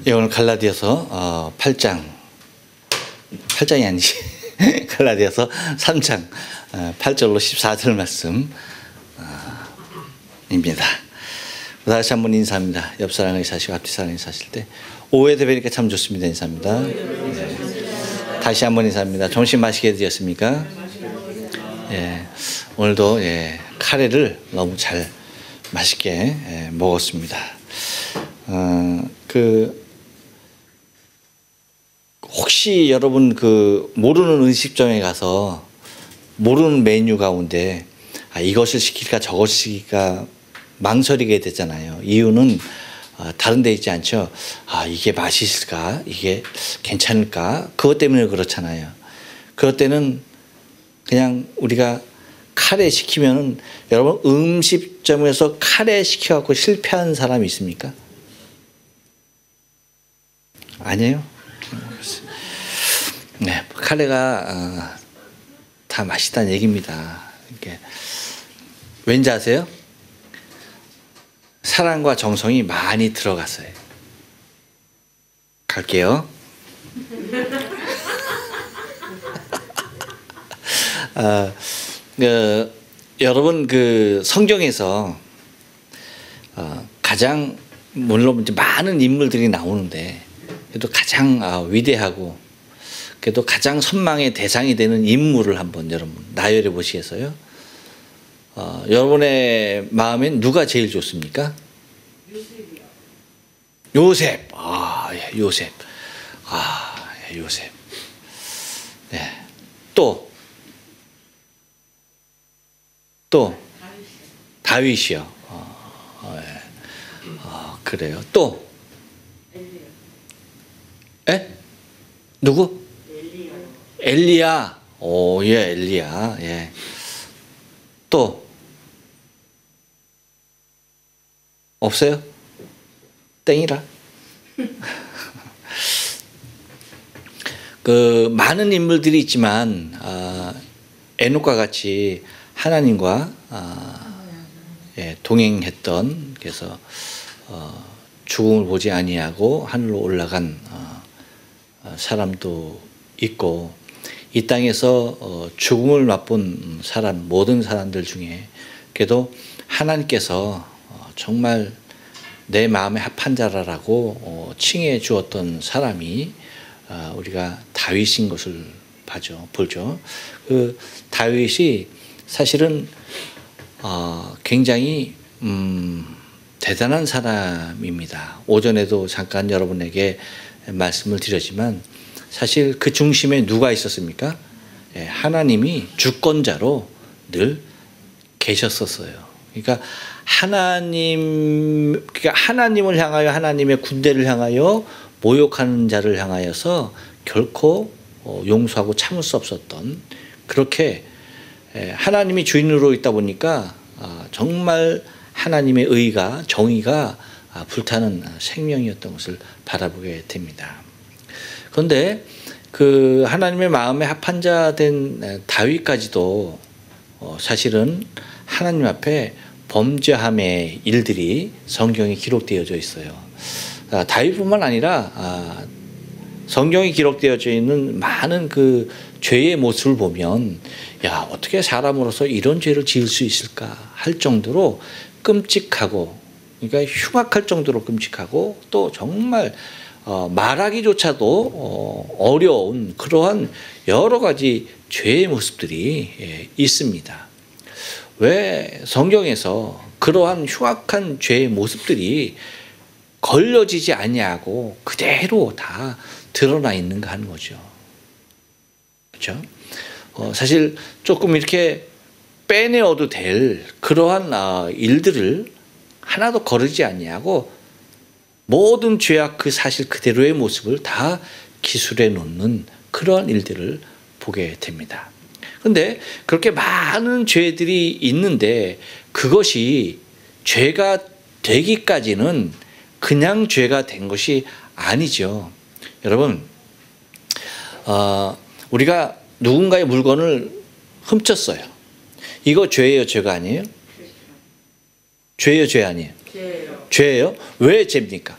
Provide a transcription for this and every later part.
예, 오늘 갈라디아서 8장이 아니지 갈라디아서 3장 8절로 14절 말씀입니다. 다시 한번 인사합니다. 옆 사람에게 사시고 앞뒤 사람에게 사실 때 오후에 뵈니까 참 좋습니다. 인사합니다. 네. 다시 한번 인사합니다. 점심 맛있게 드셨습니까? 예, 오늘도 카레를 너무 잘 맛있게 먹었습니다. 혹시 여러분 모르는 음식점에 가서 모르는 메뉴 가운데 이것을 시킬까 저것을 시킬까 망설이게 되잖아요. 이유는 다른 데 있지 않죠. 이게 맛있을까? 이게 괜찮을까? 그것 때문에 그렇잖아요. 그럴 때는 그냥 우리가 카레 시키면은 여러분 음식점에서 카레 시켜갖고 실패한 사람이 있습니까? 아니에요? 네, 카레가 다 맛있다는 얘기입니다. 이렇게 왠지 아세요? 사랑과 정성이 많이 들어갔어요. 갈게요. 여러분 성경에서 가장 물론 이제 많은 인물들이 나오는데 그래도 가장 위대하고 그래도 가장 선망의 대상이 되는 인물을 한번 여러분 나열해 보시겠어요? 여러분의 마음엔 누가 제일 좋습니까? 요셉. 요셉. 요셉. 네. 또 다윗이요. 그래요. 또 누구? 엘리야. 엘리야. 예. 또 없어요? 땡이라. 많은 인물들이 있지만 에녹과 같이 하나님과 동행했던, 그래서 죽음을 보지 아니하고 하늘로 올라간 사람도 있고, 이 땅에서 죽음을 맛본 사람, 모든 사람들 중에 그래도 하나님께서 정말 내 마음에 합한 자라라고 칭해 주었던 사람이 우리가 다윗인 것을 보죠. 다윗이 사실은 굉장히 대단한 사람입니다. 오전에도 잠깐 여러분에게 말씀을 드렸지만 사실 그 중심에 누가 있었습니까? 하나님이 주권자로 늘 계셨었어요. 그러니까 하나님을 향하여, 하나님의 군대를 향하여 모욕하는 자를 향하여서 결코 용서하고 참을 수 없었던, 그렇게 하나님이 주인으로 있다 보니까 정말 하나님의 의가, 정의가 불타는 생명이었던 것을 바라보게 됩니다. 그런데 하나님의 마음에 합한 자 된 다윗까지도 사실은 하나님 앞에 범죄함의 일들이 성경에 기록되어져 있어요. 다윗뿐만 아니라 성경에 기록되어져 있는 많은 죄의 모습을 보면 어떻게 사람으로서 이런 죄를 지을 수 있을까 할 정도로 끔찍하고, 그러니까 흉악할 정도로 끔찍하고, 또 정말 말하기조차도 어려운 그러한 여러 가지 죄의 모습들이 있습니다. 왜 성경에서 그러한 흉악한 죄의 모습들이 걸러지지 아니하고 그대로 다 드러나 있는가 하는 거죠. 그렇죠? 사실 조금 이렇게 빼내어도 될 그러한 일들을 하나도 거르지 아니하고 모든 죄악 사실 그대로의 모습을 다 기술해 놓는 그러한 일들을 보게 됩니다. 그런데 그렇게 많은 죄들이 있는데 그것이 죄가 되기까지는 그냥 죄가 된 것이 아니죠. 여러분, 우리가 누군가의 물건을 훔쳤어요. 이거 죄예요, 죄가 아니에요? 죄예요, 죄 아니에요? 죄예요. 죄예요? 왜 죄입니까?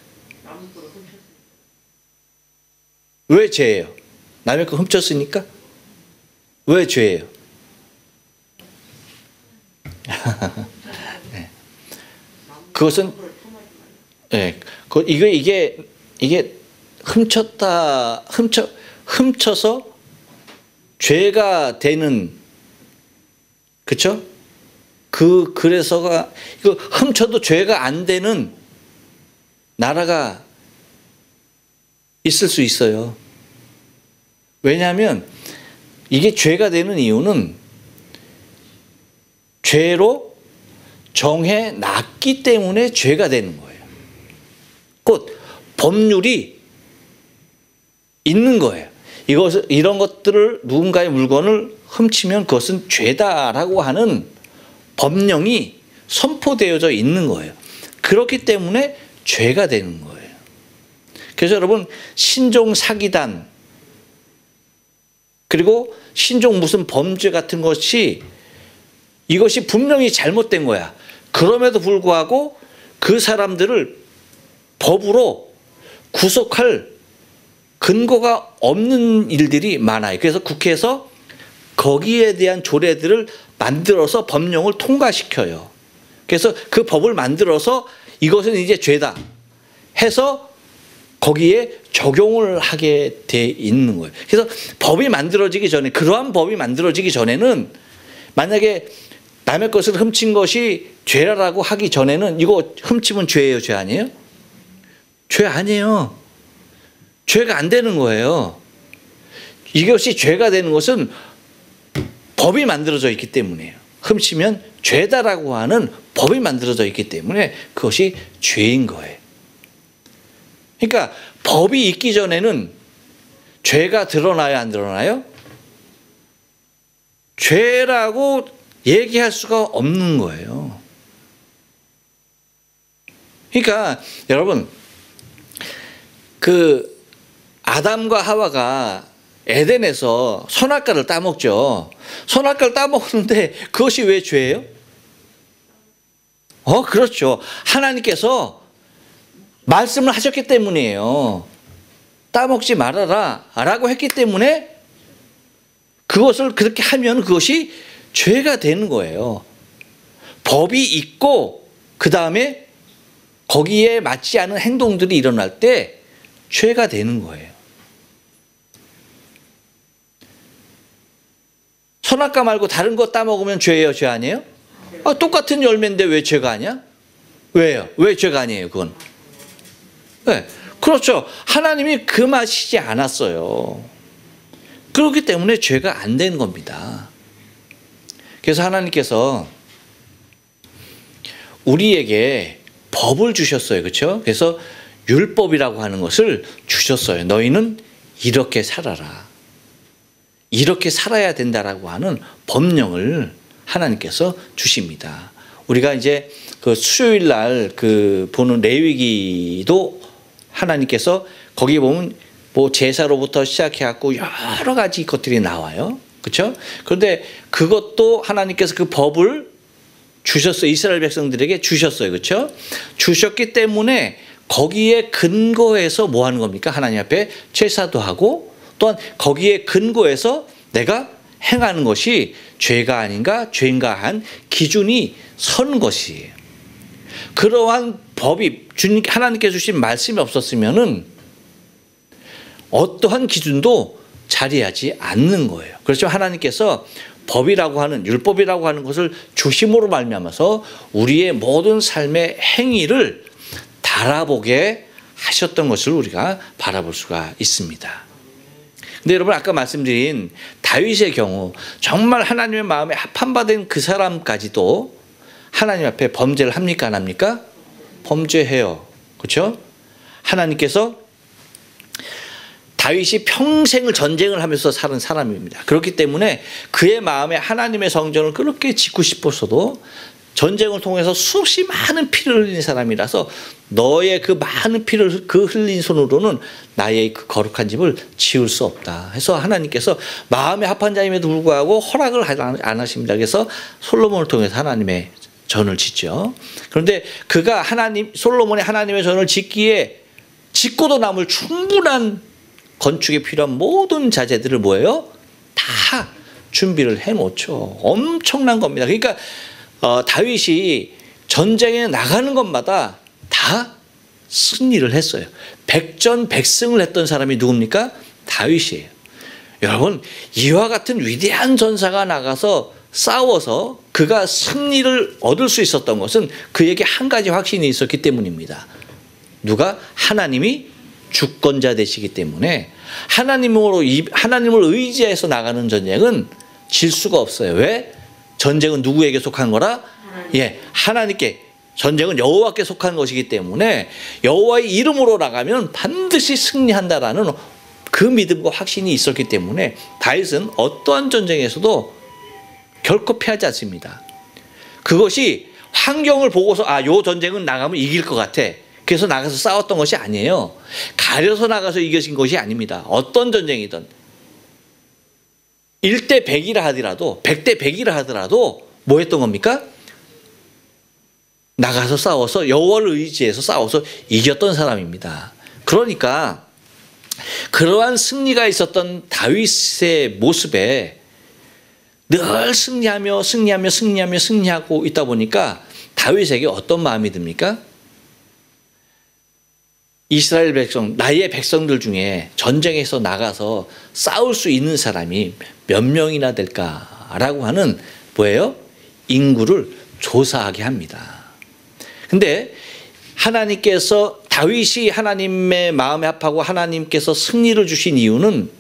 왜 죄예요? 남의 거 훔쳤으니까? 왜 죄예요? 네. 그것은 네. 이게 훔쳐서 죄가 되는, 그쵸? 그래서가, 이거 훔쳐도 죄가 안 되는 나라가 있을 수 있어요. 왜냐하면 이게 죄가 되는 이유는 죄로 정해 놨기 때문에 죄가 되는 거예요. 곧 법률이 있는 거예요. 이런 것들을, 누군가의 물건을 훔치면 그것은 죄다라고 하는 법령이 선포되어져 있는 거예요. 그렇기 때문에 죄가 되는 거예요. 그래서 여러분, 신종 사기단, 그리고 신종 무슨 범죄 같은 것이, 이것이 분명히 잘못된 거야. 그럼에도 불구하고 그 사람들을 법으로 구속할 근거가 없는 일들이 많아요. 그래서 국회에서 거기에 대한 조례들을 만들어서 법령을 통과시켜요. 그래서 그 법을 만들어서 이것은 이제 죄다 해서 거기에 적용을 하게 돼 있는 거예요. 그래서 법이 만들어지기 전에, 그러한 법이 만들어지기 전에는, 만약에 남의 것을 훔친 것이 죄라고 하기 전에는, 이거 훔치면 죄예요, 죄 아니에요? 죄 아니에요. 죄가 안 되는 거예요. 이것이 죄가 되는 것은 법이 만들어져 있기 때문이에요. 훔치면 죄다라고 하는 법이 만들어져 있기 때문에 그것이 죄인 거예요. 그러니까 법이 있기 전에는 죄가 드러나요, 안 드러나요? 죄라고 얘기할 수가 없는 거예요. 그러니까 여러분, 아담과 하와가 에덴에서 선악과를 따먹죠. 선악과를 따먹는데 그것이 왜 죄예요? 그렇죠. 하나님께서 말씀을 하셨기 때문이에요. 따먹지 말아라 라고 했기 때문에 그것을 그렇게 하면 그것이 죄가 되는 거예요. 법이 있고 그 다음에 거기에 맞지 않은 행동들이 일어날 때 죄가 되는 거예요. 선악과 말고 다른 거 따먹으면 죄예요, 죄 아니에요? 똑같은 열매인데 왜 죄가 아니야? 왜요? 왜 죄가 아니에요, 그건? 네, 그렇죠. 하나님이 금하시지 않았어요. 그렇기 때문에 죄가 안 되는 겁니다. 그래서 하나님께서 우리에게 법을 주셨어요. 그렇죠? 그래서 율법이라고 하는 것을 주셨어요. 너희는 이렇게 살아라. 이렇게 살아야 된다라고 하는 법령을 하나님께서 주십니다. 우리가 이제 그 수요일 날 보는 레위기도 하나님께서 거기 보면 뭐 제사로부터 시작해갖고 여러 가지 것들이 나와요. 그렇죠? 그런데 그것도 하나님께서 그 법을 주셨어요. 이스라엘 백성들에게 주셨어요. 그렇죠? 주셨기 때문에 거기에 근거해서 뭐 하는 겁니까? 하나님 앞에 제사도 하고 또한 거기에 근거해서 내가 행하는 것이 죄가 아닌가 죄인가 한 기준이 선 것이에요. 그러한 법이 하나님께 주신 말씀이 없었으면은 어떠한 기준도 자리하지 않는 거예요. 그렇죠? 하나님께서 법이라고 하는 율법이라고 하는 것을 주심으로 말미암아서 우리의 모든 삶의 행위를 달아보게 하셨던 것을 우리가 바라볼 수가 있습니다. 근데 여러분, 아까 말씀드린 다윗의 경우 정말 하나님의 마음에 합한 바 된 그 사람까지도 하나님 앞에 범죄를 합니까, 안 합니까? 범죄해요. 그렇죠? 하나님께서 다윗이 평생을 전쟁을 하면서 사는 사람입니다. 그렇기 때문에 그의 마음에 하나님의 성전을 그렇게 짓고 싶었어도 전쟁을 통해서 수없이 많은 피를 흘린 사람이라서 너의 그 많은 피를 흘린 손으로는 나의 그 거룩한 집을 지을 수 없다 해서 하나님께서 마음에 합한 자임에도 불구하고 허락을 안 하십니다. 그래서 솔로몬을 통해서 하나님의 전을 짓죠. 그런데 솔로몬이 하나님의 전을 짓기에 짓고도 남을 충분한 건축에 필요한 모든 자재들을 뭐예요? 다 준비를 해놓죠. 엄청난 겁니다. 그러니까 다윗이 전쟁에 나가는 것마다 다 승리를 했어요. 백전백승을 했던 사람이 누굽니까? 다윗이에요. 여러분, 이와 같은 위대한 전사가 나가서 싸워서 그가 승리를 얻을 수 있었던 것은 그에게 한 가지 확신이 있었기 때문입니다. 누가? 하나님이 주권자 되시기 때문에 하나님을 의지해서 나가는 전쟁은 질 수가 없어요. 왜? 전쟁은 누구에게 속한 거라? 예, 하나님께. 전쟁은 여호와께 속한 것이기 때문에 여호와의 이름으로 나가면 반드시 승리한다라는 그 믿음과 확신이 있었기 때문에 다윗은 어떠한 전쟁에서도 결코 패하지 않습니다. 그것이 환경을 보고서 요 전쟁은 나가면 이길 것 같아. 그래서 나가서 싸웠던 것이 아니에요. 가려서 나가서 이겨진 것이 아닙니다. 어떤 전쟁이든 1대 100이라 하더라도 100대 100이라 하더라도 뭐 했던 겁니까? 나가서 싸워서 여호와를 의지해서 싸워서 이겼던 사람입니다. 그러니까 그러한 승리가 있었던 다윗의 모습에 늘 승리하고 있다 보니까 다윗에게 어떤 마음이 듭니까? 이스라엘 백성, 나의 백성들 중에 전쟁에서 나가서 싸울 수 있는 사람이 몇 명이나 될까라고 하는 뭐예요? 인구를 조사하게 합니다. 근데 하나님께서 다윗이 하나님의 마음에 합하고 하나님께서 승리를 주신 이유는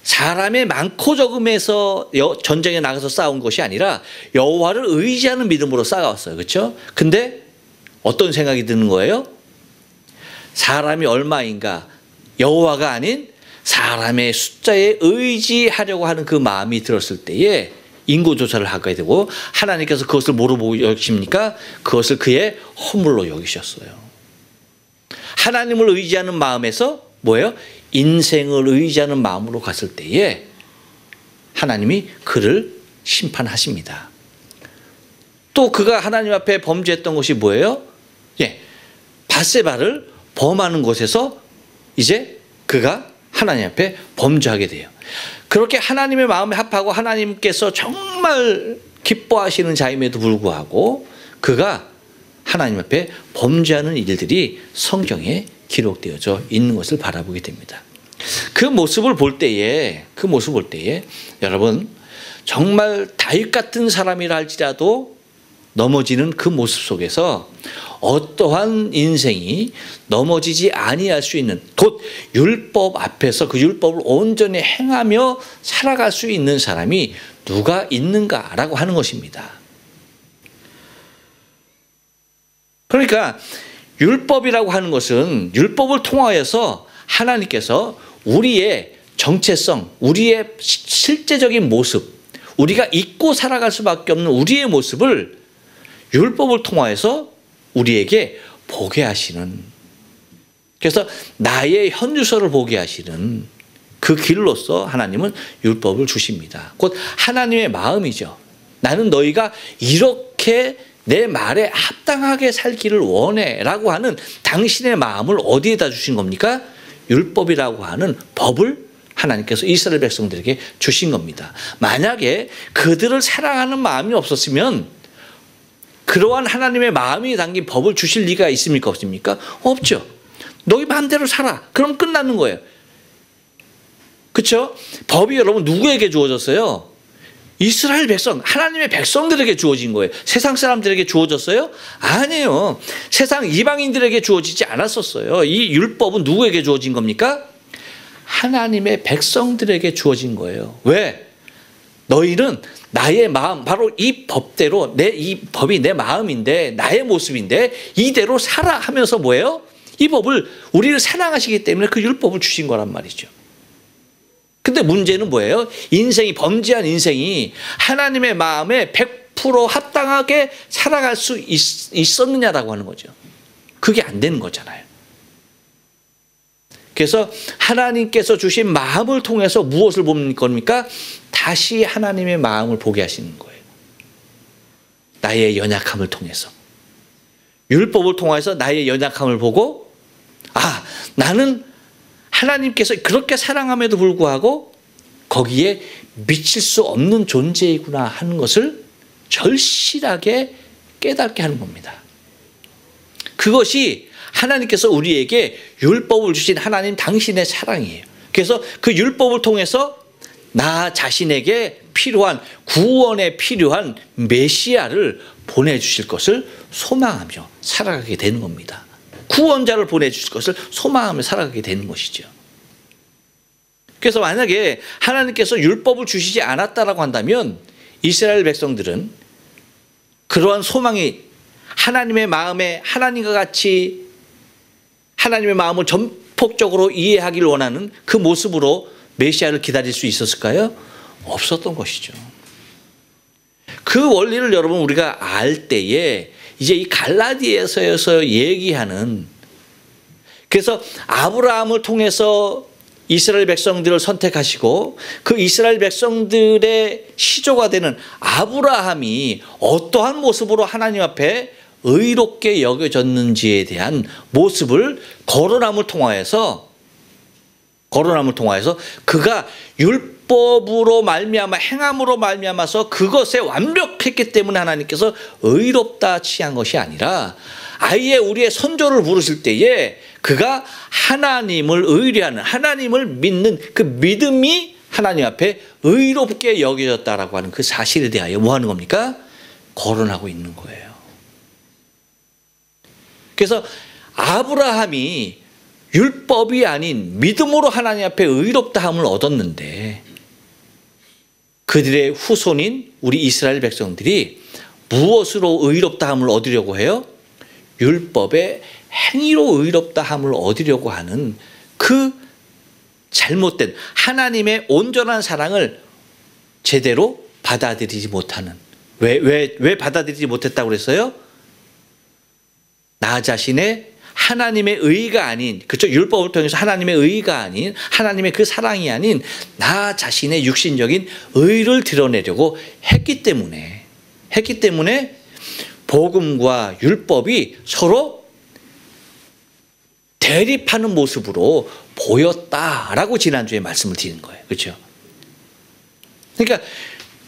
사람의 많고 적음에서 전쟁에 나가서 싸운 것이 아니라 여호와를 의지하는 믿음으로 싸웠어요. 그렇죠? 근데 어떤 생각이 드는 거예요? 사람이 얼마인가? 여호와가 아닌 사람의 숫자에 의지하려고 하는 그 마음이 들었을 때에 인구조사를 하게 되고 하나님께서 그것을 뭐로 보고 여기십니까? 그것을 그의 허물로 여기셨어요. 하나님을 의지하는 마음에서 뭐예요? 인생을 의지하는 마음으로 갔을 때에 하나님이 그를 심판하십니다. 또 그가 하나님 앞에 범죄했던 것이 뭐예요? 예, 밧세바를 범하는 곳에서 이제 그가 하나님 앞에 범죄하게 돼요. 그렇게 하나님의 마음에 합하고 하나님께서 정말 기뻐하시는 자임에도 불구하고 그가 하나님 앞에 범죄하는 일들이 성경에 기록되어져 있는 것을 바라보게 됩니다. 그 모습을 볼 때에 여러분 정말 다윗 같은 사람이라 할지라도 넘어지는 그 모습 속에서 어떠한 인생이 넘어지지 아니할 수 있는 곧 율법 앞에서 그 율법을 온전히 행하며 살아갈 수 있는 사람이 누가 있는가라고 하는 것입니다. 그러니까 율법이라고 하는 것은 율법을 통하여서 하나님께서 우리의 정체성, 우리의 실제적인 모습, 우리가 잊고 살아갈 수밖에 없는 우리의 모습을 율법을 통하여서 우리에게 보게 하시는, 그래서 나의 현주소를 보게 하시는 그 길로서 하나님은 율법을 주십니다. 곧 하나님의 마음이죠. 나는 너희가 이렇게 내 말에 합당하게 살기를 원해 라고 하는 당신의 마음을 어디에다 주신 겁니까? 율법이라고 하는 법을 하나님께서 이스라엘 백성들에게 주신 겁니다. 만약에 그들을 사랑하는 마음이 없었으면 그러한 하나님의 마음이 담긴 법을 주실 리가 있습니까? 없습니까? 없죠. 너희 마음대로 살아. 그럼 끝나는 거예요. 그렇죠? 법이 여러분 누구에게 주어졌어요? 이스라엘 백성, 하나님의 백성들에게 주어진 거예요. 세상 사람들에게 주어졌어요? 아니에요. 세상 이방인들에게 주어지지 않았었어요. 이 율법은 누구에게 주어진 겁니까? 하나님의 백성들에게 주어진 거예요. 왜? 너희는 나의 마음, 바로 이 법대로 이 법이 내 마음인데 나의 모습인데 이대로 살아 하면서 뭐예요? 이 법을 우리를 사랑하시기 때문에 그 율법을 주신 거란 말이죠. 근데 문제는 뭐예요? 인생이 범죄한 인생이 하나님의 마음에 100% 합당하게 살아갈 수 있었느냐라고 하는 거죠. 그게 안 되는 거잖아요. 그래서 하나님께서 주신 마음을 통해서 무엇을 보는 겁니까? 다시 하나님의 마음을 보게 하시는 거예요. 나의 연약함을 통해서. 율법을 통해서 나의 연약함을 보고 나는 하나님께서 그렇게 사랑함에도 불구하고 거기에 미칠 수 없는 존재이구나 하는 것을 절실하게 깨닫게 하는 겁니다. 그것이 하나님께서 우리에게 율법을 주신 하나님 당신의 사랑이에요. 그래서 그 율법을 통해서 나 자신에게 필요한 구원에 필요한 메시아를 보내주실 것을 소망하며 살아가게 되는 겁니다. 구원자를 보내주실 것을 소망하며 살아가게 되는 것이죠. 그래서 만약에 하나님께서 율법을 주시지 않았다라고 한다면 이스라엘 백성들은 그러한 소망이 하나님의 마음에 하나님과 같이 하나님의 마음을 전폭적으로 이해하기를 원하는 그 모습으로 메시아를 기다릴 수 있었을까요? 없었던 것이죠. 그 원리를 여러분 우리가 알 때에 이제 이 갈라디아서에서 얘기하는, 그래서 아브라함을 통해서 이스라엘 백성들을 선택하시고 그 이스라엘 백성들의 시조가 되는 아브라함이 어떠한 모습으로 하나님 앞에 의롭게 여겨졌는지에 대한 모습을 거론함을 통하여서 그가 율법으로 말미암아 행함으로 말미암아서 그것에 완벽했기 때문에 하나님께서 의롭다 취한 것이 아니라 아예 우리의 선조를 부르실 때에 그가 하나님을 의뢰하는, 하나님을 믿는 그 믿음이 하나님 앞에 의롭게 여겨졌다라고 하는 그 사실에 대하여 뭐 하는 겁니까? 거론하고 있는 거예요. 그래서 아브라함이 율법이 아닌 믿음으로 하나님 앞에 의롭다함을 얻었는데 그들의 후손인 우리 이스라엘 백성들이 무엇으로 의롭다함을 얻으려고 해요? 율법의 행위로 의롭다함을 얻으려고 하는 그 잘못된 하나님의 온전한 사랑을 제대로 받아들이지 못하는, 왜 받아들이지 못했다고 그랬어요? 나 자신의 하나님의 의가 아닌, 그렇죠? 율법을 통해서 하나님의 의가 아닌, 하나님의 그 사랑이 아닌 나 자신의 육신적인 의를 드러내려고 했기 때문에 복음과 율법이 서로 대립하는 모습으로 보였다라고 지난주에 말씀을 드린 거예요. 그렇죠? 그러니까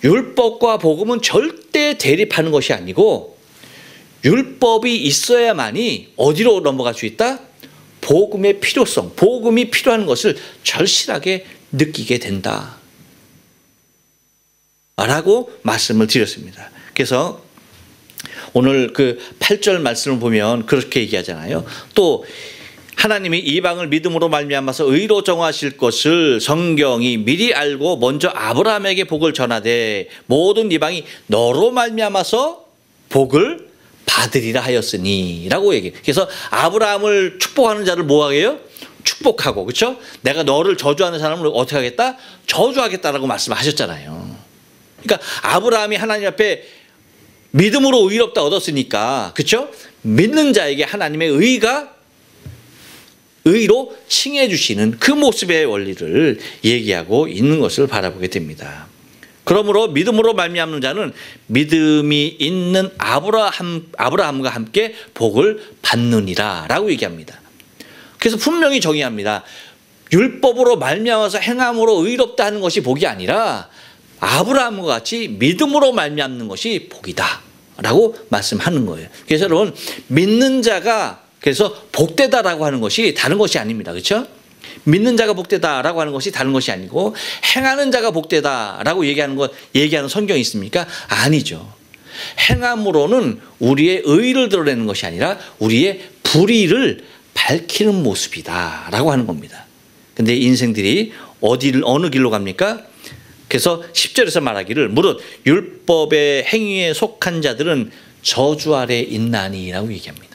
율법과 복음은 절대 대립하는 것이 아니고 율법이 있어야만이 어디로 넘어갈 수 있다? 복음의 필요성, 복음이 필요한 것을 절실하게 느끼게 된다 라고 말씀을 드렸습니다. 그래서 오늘 그 8절 말씀을 보면 그렇게 얘기하잖아요. 또 하나님이 이방을 믿음으로 말미암아서 의로 정하실 것을 성경이 미리 알고 먼저 아브라함에게 복을 전하되 모든 이방이 너로 말미암아서 복을 받으리라 하였으니 라고 얘기해요. 그래서 아브라함을 축복하는 자를 뭐하게 해요? 축복하고, 그렇죠? 내가 너를 저주하는 사람을 어떻게 하겠다? 저주하겠다라고 말씀하셨잖아요. 그러니까 아브라함이 하나님 앞에 믿음으로 의롭다 얻었으니까, 그렇죠? 믿는 자에게 하나님의 의로 칭해 주시는 그 모습의 원리를 얘기하고 있는 것을 바라보게 됩니다. 그러므로 믿음으로 말미암는 자는 믿음이 있는 아브라함과 함께 복을 받느니라 라고 얘기합니다. 그래서 분명히 정의합니다. 율법으로 말미암아서 행함으로 의롭다 하는 것이 복이 아니라 아브라함과 같이 믿음으로 말미암는 것이 복이다 라고 말씀하는 거예요. 그래서 여러분, 믿는 자가 그래서 복되다라고 하는 것이 다른 것이 아닙니다. 그렇죠? 믿는 자가 복되다라고 하는 것이 다른 것이 아니고 행하는 자가 복되다라고 얘기하는 성경이 있습니까? 아니죠. 행함으로는 우리의 의를 드러내는 것이 아니라 우리의 불의를 밝히는 모습이다라고 하는 겁니다. 근데 인생들이 어느 길로 갑니까? 그래서 10절에서 말하기를 무릇 율법의 행위에 속한 자들은 저주 아래 있나니라고 얘기합니다.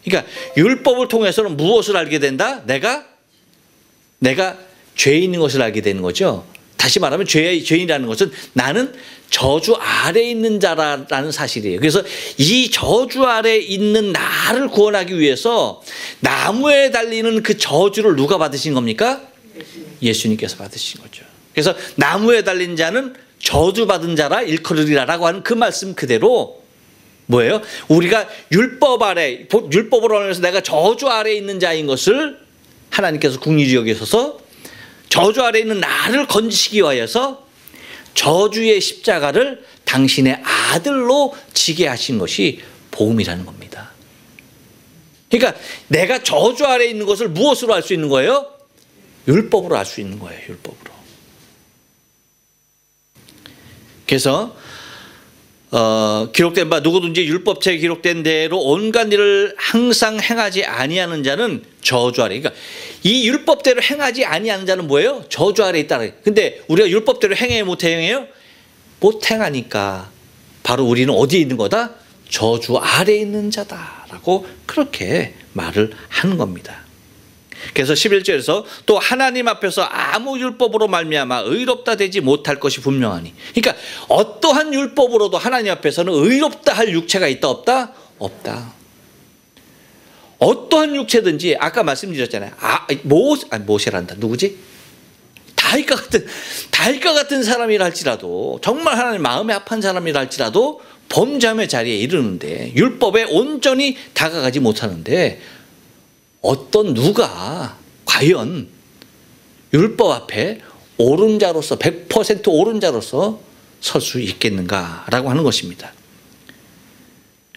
그러니까 율법을 통해서는 무엇을 알게 된다? 내가 죄인인 것을 알게 되는 거죠. 다시 말하면 죄인이라는 것은 나는 저주 아래에 있는 자라는 사실이에요. 그래서 이 저주 아래에 있는 나를 구원하기 위해서 나무에 달리는 그 저주를 누가 받으신 겁니까? 예수님께서 받으신 거죠. 그래서 나무에 달린 자는 저주받은 자라 일컬으리라라고 하는 그 말씀 그대로 뭐예요? 우리가 율법으로 하면서 내가 저주 아래에 있는 자인 것을 하나님께서 긍휼히 여기셔서 저주 아래 있는 나를 건지시기 위하여서 저주의 십자가를 당신의 아들로 지게 하신 것이 복음이라는 겁니다. 그러니까 내가 저주 아래 있는 것을 무엇으로 알 수 있는 거예요? 율법으로 알 수 있는 거예요. 율법으로. 그래서 기록된 바 누구든지 율법책에 기록된 대로 온갖 일을 항상 행하지 아니하는 자는 저주 아래. 그러니까 이 율법대로 행하지 아니하는 자는 뭐예요? 저주 아래 있다. 근데 우리가 율법대로 행해요, 못 행해요? 못 행하니까 바로 우리는 어디에 있는 거다? 저주 아래 있는 자다라고 그렇게 말을 하는 겁니다. 그래서 11절에서 또 하나님 앞에서 아무 율법으로 말미암아 의롭다 되지 못할 것이 분명하니, 그러니까 어떠한 율법으로도 하나님 앞에서는 의롭다 할 육체가 있다 없다? 없다. 어떠한 육체든지 아까 말씀드렸잖아요. 모세란다. 누구지? 다윗과 같은 사람이라 할지라도, 정말 하나님 마음에 합한 사람이라 할지라도 범죄함의 자리에 이르는데 율법에 온전히 다가가지 못하는데 누가 과연 율법 앞에 옳은 자로서 100% 옳은 자로서 설 수 있겠는가라고 하는 것입니다.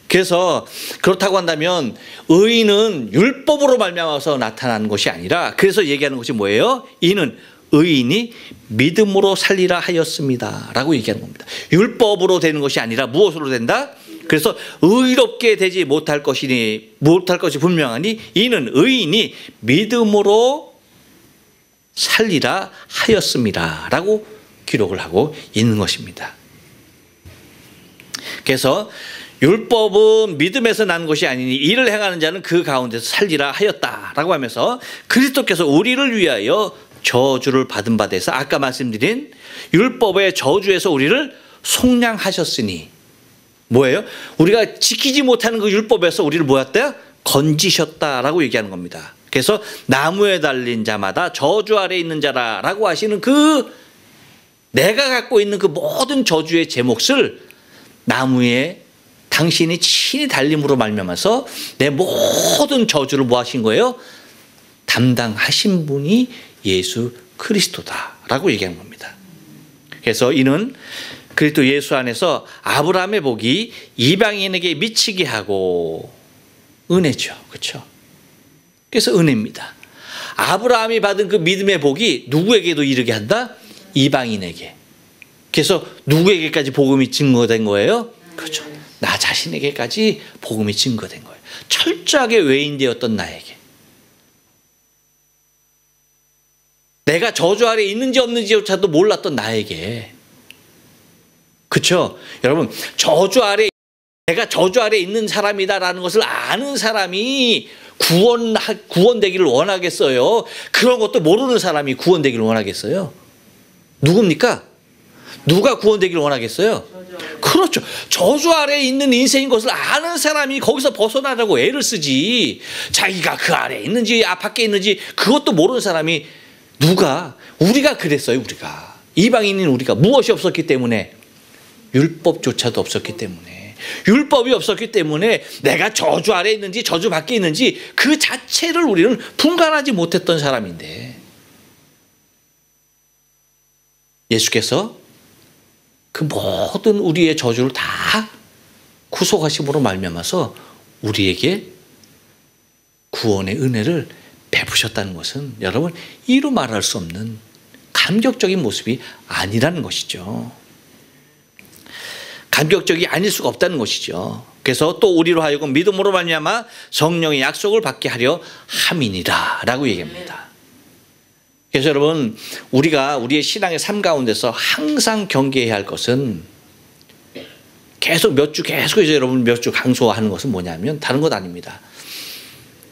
그래서 그렇다고 한다면 의인은 율법으로 말미암아서 나타나는 것이 아니라, 그래서 얘기하는 것이 뭐예요? 이는 의인이 믿음으로 살리라 하였습니다 라고 얘기하는 겁니다. 율법으로 되는 것이 아니라 무엇으로 된다? 그래서 의롭게 되지 못할 것이 분명하니 이는 의인이 믿음으로 살리라 하였습니다 라고 기록을 하고 있는 것입니다. 그래서 율법은 믿음에서 난 것이 아니니 이를 행하는 자는 그 가운데서 살리라 하였다라고 하면서 그리스도께서 우리를 위하여 저주를 받은 바 돼서 아까 말씀드린 율법의 저주에서 우리를 속량하셨으니, 뭐예요? 우리가 지키지 못하는 그 율법에서 우리를 뭐였대요? 건지셨다라고 얘기하는 겁니다. 그래서 나무에 달린 자마다 저주 아래 있는 자라라고 하시는 그 내가 갖고 있는 그 모든 저주의 제 몫을 나무에 당신이 친히 달림으로 말미암아서 내 모든 저주를 뭐 하신 거예요? 담당하신 분이 예수 그리스도다라고 얘기하는 겁니다. 그래서 이는 그리스도 예수 안에서 아브라함의 복이 이방인에게 미치게 하고, 은혜죠. 그렇죠? 그래서 은혜입니다. 아브라함이 받은 그 믿음의 복이 누구에게도 이르게 한다? 이방인에게. 그래서 누구에게까지 복음이 증거된 거예요? 그렇죠. 나 자신에게까지 복음이 증거된 거예요. 철저하게 외인되었던 나에게. 내가 저주 아래 있는지 없는지조차도 몰랐던 나에게. 그렇죠? 여러분, 내가 저주 아래 있는 사람이다라는 것을 아는 사람이 구원되기를 원하겠어요? 그런 것도 모르는 사람이 구원되기를 원하겠어요? 누굽니까? 누가 구원되기를 원하겠어요? 그렇죠. 저주 아래에 있는 인생인 것을 아는 사람이 거기서 벗어나려고 애를 쓰지, 자기가 그 아래에 있는지 밖에 있는지 그것도 모르는 사람이 우리가 그랬어요. 우리가 이방인인 우리가 무엇이 없었기 때문에? 율법조차도 없었기 때문에, 율법이 없었기 때문에 내가 저주 아래에 있는지 저주 밖에 있는지 그 자체를 우리는 분간하지 못했던 사람인데, 예수께서 그 모든 우리의 저주를 다 구속하심으로 말미암아서 우리에게 구원의 은혜를 베푸셨다는 것은 여러분 이루 말할 수 없는 감격적인 모습이 아니라는 것이죠. 감격적이 아닐 수가 없다는 것이죠. 그래서 또 우리로 하여금 믿음으로 말미암아 성령의 약속을 받게 하려 함이니라 라고 얘기합니다. 그래서 여러분, 우리가 우리의 신앙의 삶 가운데서 항상 경계해야 할 것은, 계속해서 여러분 몇 주 강조하는 것은 뭐냐면 다른 것 아닙니다.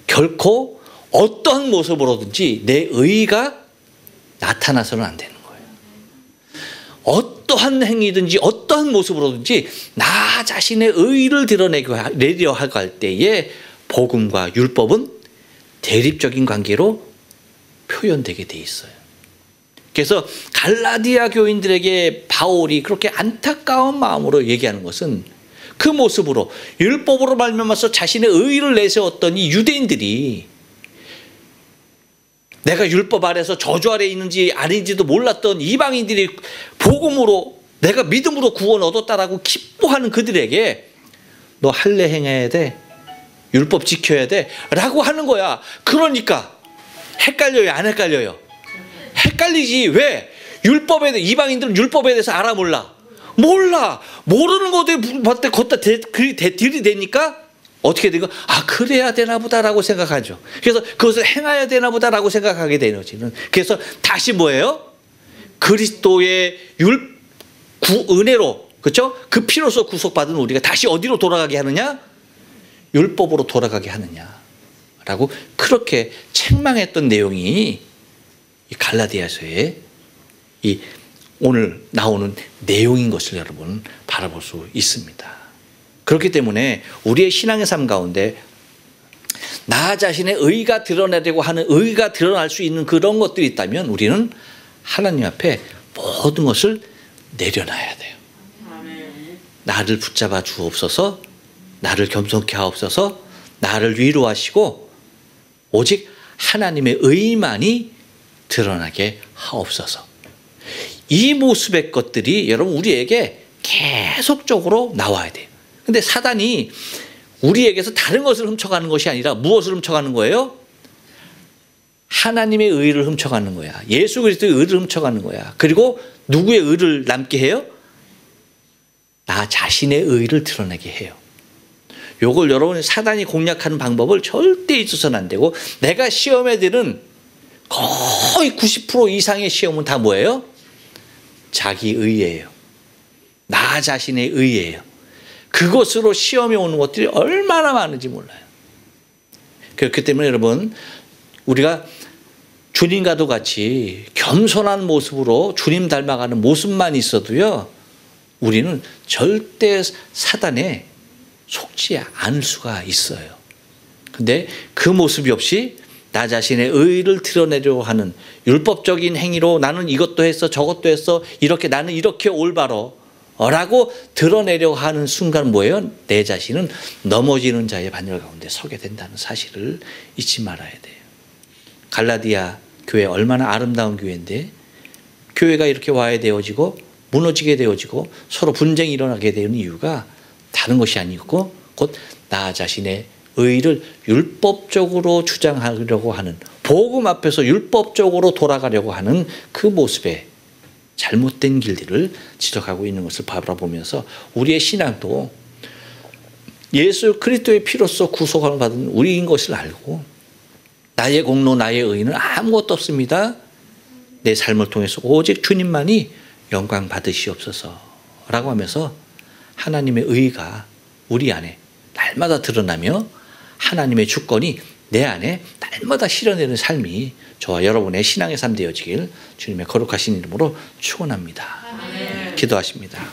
결코 어떠한 모습으로든지 내 의의가 나타나서는 안 되는 거예요. 어떠한 행위든지 어떠한 모습으로든지 나 자신의 의의를 드러내려 할 때에 복음과 율법은 대립적인 관계로 표현되게 돼 있어요. 그래서 갈라디아 교인들에게 바울이 그렇게 안타까운 마음으로 얘기하는 것은 그 모습으로 율법으로 말미암아서 자신의 의의를 내세웠던 이 유대인들이 내가 율법 아래서 저주 아래 있는지 아닌지도 몰랐던 이방인들이 복음으로 내가 믿음으로 구원 얻었다라고 기뻐하는 그들에게 너 할례 행해야 돼, 율법 지켜야 돼 라고 하는 거야. 그러니까 헷갈려요, 안 헷갈려요? 헷갈리지. 왜? 율법에 대해, 이방인들은 율법에 대해서 알아, 몰라? 몰라. 모르는 것에 걷다 들이대니까 어떻게 되고, 아, 그래야 되나 보다라고 생각하죠. 그래서 그것을 행해야 되나 보다라고 생각하게 되는 거지. 그래서 다시 뭐예요? 그리스도의 은혜로, 그렇죠? 그 피로서 구속받은 우리가 다시 어디로 돌아가게 하느냐? 율법으로 돌아가게 하느냐라고 그렇게 책망했던 내용이 이 갈라디아서의 이 오늘 나오는 내용인 것을 여러분 바라볼 수 있습니다. 그렇기 때문에 우리의 신앙의 삶 가운데 나 자신의 의가 드러내려고 하는, 의가 드러날 수 있는 그런 것들이 있다면 우리는 하나님 앞에 모든 것을 내려놔야 돼요. 나를 붙잡아 주옵소서, 나를 겸손케 하옵소서, 나를 위로하시고 오직 하나님의 의만이 드러나게 하옵소서. 이 모습의 것들이 여러분 우리에게 계속적으로 나와야 돼요. 근데 사단이 우리에게서 다른 것을 훔쳐가는 것이 아니라 무엇을 훔쳐가는 거예요? 하나님의 의를 훔쳐가는 거야. 예수 그리스도의 의를 훔쳐가는 거야. 그리고 누구의 의를 남게 해요? 나 자신의 의를 드러내게 해요. 요걸 여러분 사단이 공략하는 방법을 절대 잊어서는 안 되고, 내가 시험에 드는 거의 90% 이상의 시험은 다 뭐예요? 자기 의예요. 나 자신의 의예요. 그것으로 시험에 오는 것들이 얼마나 많은지 몰라요. 그렇기 때문에 여러분, 우리가 주님과도 같이 겸손한 모습으로 주님 닮아가는 모습만 있어도요, 우리는 절대 사단에 속지 않을 수가 있어요. 근데 그 모습이 없이 나 자신의 의를 드러내려고 하는 율법적인 행위로 나는 이것도 했어, 저것도 했어, 이렇게 나는 이렇게 올바로 라고 드러내려고 하는 순간 뭐예요? 내 자신은 넘어지는 자의 반열 가운데 서게 된다는 사실을 잊지 말아야 돼요. 갈라디아 교회 얼마나 아름다운 교회인데, 교회가 이렇게 와야 되어지고 무너지게 되어지고 서로 분쟁이 일어나게 되는 이유가 다른 것이 아니고 곧 나 자신의 의를 율법적으로 주장하려고 하는, 복음 앞에서 율법적으로 돌아가려고 하는 그 모습에 잘못된 길들을 지적하고 있는 것을 바라보면서 우리의 신앙도 예수 그리스도의 피로써 구속을 받은 우리인 것을 알고, 나의 공로 나의 의는 아무것도 없습니다. 내 삶을 통해서 오직 주님만이 영광 받으시옵소서 라고 하면서 하나님의 의가 우리 안에 날마다 드러나며 하나님의 주권이 내 안에 날마다 실현되는 삶이 저와 여러분의 신앙의 삶 되어지길 주님의 거룩하신 이름으로 축원합니다. 기도하십니다.